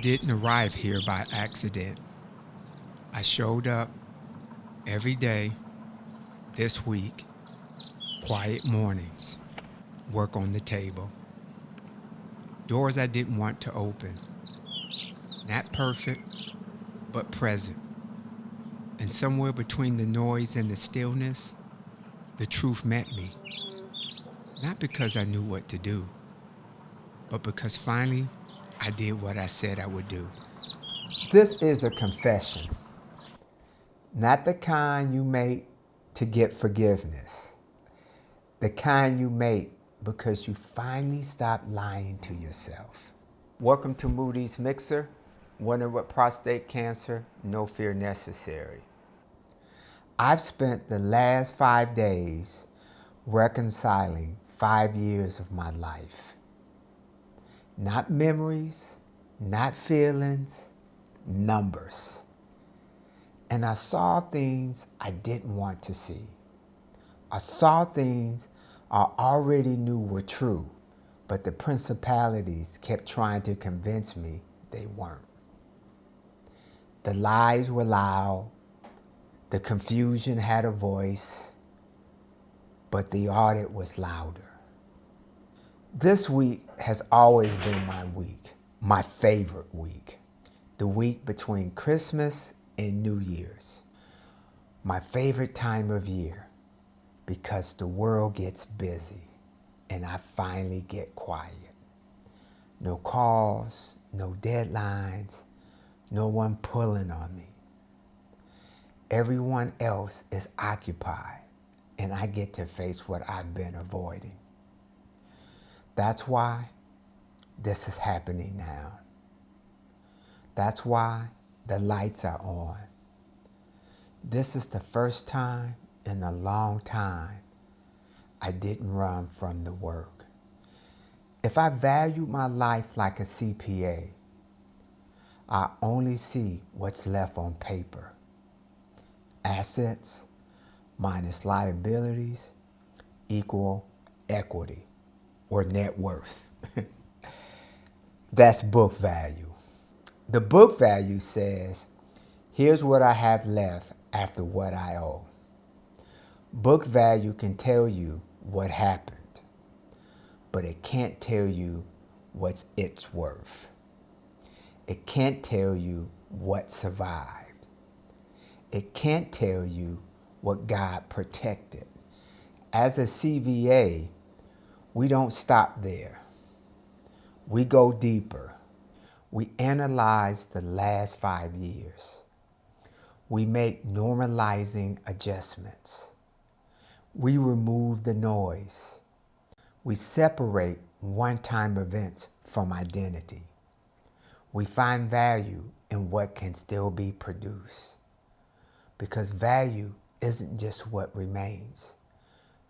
didn't arrive here by accident. I showed up every day this week, quiet mornings, work on the table, doors I didn't want to open, not perfect, but present. And somewhere between the noise and the stillness, the truth met me. Not because I knew what to do, but because finally I did what I said I would do. This is a confession, not the kind you make to get forgiveness, the kind you make because you finally stopped lying to yourself. Welcome to Moody's Mixer. Wonder what prostate cancer, no fear necessary. I've spent the last 5 days reconciling 5 years of my life. Not memories, not feelings, numbers. And I saw things I didn't want to see. I saw things I already knew were true, but the principalities kept trying to convince me they weren't. The lies were loud, the confusion had a voice, but the audit was louder. This week has always been my week, my favorite week. The week between Christmas and New Year's. My favorite time of year because the world gets busy and I finally get quiet. No calls, no deadlines, no one pulling on me. Everyone else is occupied and I get to face what I've been avoiding. That's why this is happening now. That's why the lights are on. This is the first time in a long time I didn't run from the work. If I valued my life like a CPA, I only see what's left on paper. Assets minus liabilities equal equity or net worth. That's book value. The book value says, here's what I have left after what I owe. Book value can tell you what happened, but it can't tell you what's it's worth. It can't tell you what survived. It can't tell you what God protected. As a CVA, we don't stop there. We go deeper. We analyze the last 5 years. We make normalizing adjustments. We remove the noise. We separate one-time events from identity. We find value in what can still be produced. Because value isn't just what remains.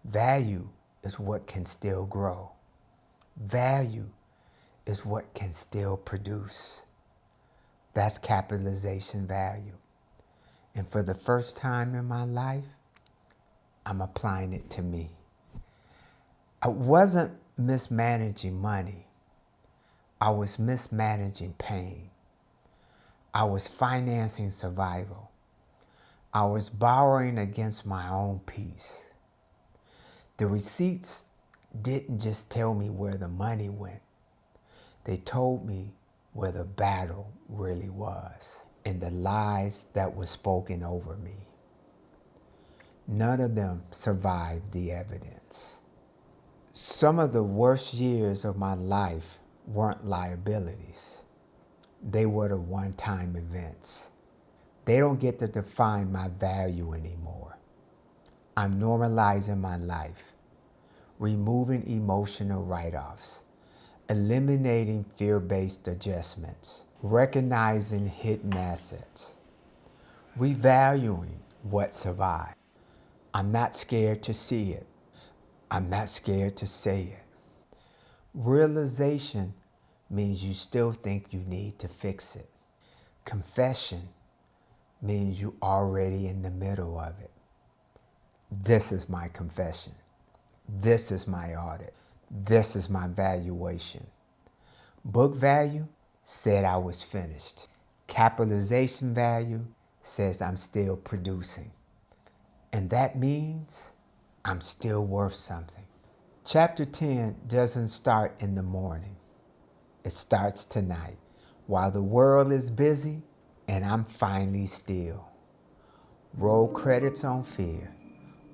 Value is what can still grow. Value is what can still produce. That's capitalization value. And for the first time in my life, I'm applying it to me. I wasn't mismanaging money. I was mismanaging pain. I was financing survival. I was borrowing against my own peace. The receipts didn't just tell me where the money went. They told me where the battle really was and the lies that were spoken over me. None of them survived the evidence. Some of the worst years of my life weren't liabilities. They were the one-time events. They don't get to define my value anymore. I'm normalizing my life, removing emotional write-offs, eliminating fear-based adjustments, recognizing hidden assets, revaluing what survived. I'm not scared to see it. I'm not scared to say it. Realization means you still think you need to fix it. Confession means you're already in the middle of it. This is my confession. This is my audit. This is my valuation. Book value said I was finished. Capitalization value says I'm still producing. And that means I'm still worth something. Chapter 10 doesn't start in the morning. It starts tonight, while the world is busy and I'm finally still. Roll credits on fear.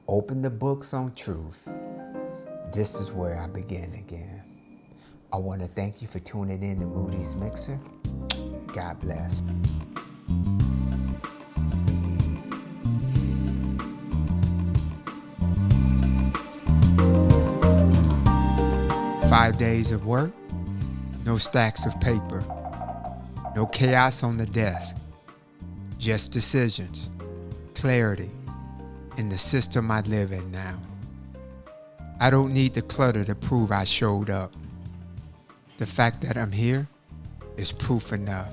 Open the books on truth. This is where I begin again. I want to thank you for tuning in to Moody's Mixer. God bless. "5 days of work, no stacks of paper, no chaos on the desk, just decisions, clarity in the system I live in now. I don't need the clutter to prove I showed up. The fact that I'm here is proof enough.